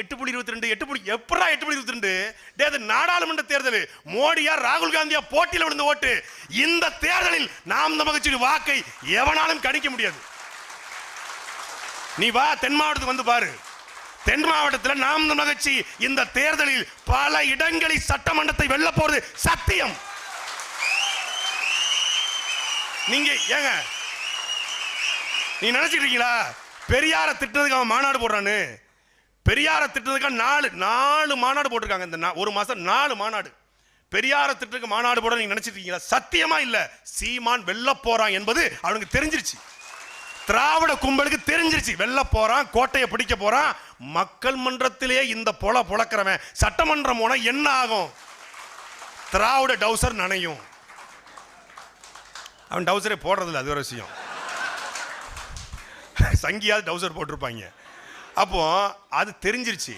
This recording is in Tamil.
8.22 எப்படா 8.22? நாடாளுமன்ற தேர்தல், மோடியா ராகுல் காந்தியா போட்டியில் விழுந்த ஓட்டு. இந்த தேர்தலில் நாம் தமிழர் கட்சியின் வாக்கை எவனாலும் கணிக்க முடியாது. நீ வா தென் மாவட்டத்துக்கு வந்து பாரு. தென் மாவட்டத்தில் நாம் தமிழர் கட்சி இந்த தேர்தலில் பல இடங்களில் சட்டமன்றத்தை வெல்ல போறது சத்தியம். நீங்க ஏங்க நீ நினைச்சிட்டு இருக்கீங்களா பெரியார திட்டத்துக்கு அவன் மாநாடு போடுறான்னு? பெரியார திட்டத்துக்கு நாலு மாநாடு போட்டிருக்காங்க. இந்த ஒரு மாசம் 4 மாநாடு. பெரியார திட்டத்துக்கு மாநாடு போட நீங்க நினைச்சிட்டு இருக்கீங்களா? சத்தியமா இல்ல. சீமான் வெல்ல போறான் என்பது அவனுக்கு தெரிஞ்சிருச்சு. திராவிட கும்பலுக்கு தெரிஞ்சிருச்சு. வெல்ல போறான், கோட்டையை பிடிக்க போறான். மக்கள் மன்றத்திலே இந்த பொழக்கிறவன் சட்டமன்றம் போனா என்ன ஆகும்? திராவிட டவுசர் நனையும். அவன் டவுசரே போடுறதில்ல, அது ஒரு விஷயம். சங்கியாவது டவுசர் போட்டிருப்பாங்க. அப்போ அது தெரிஞ்சிருச்சு.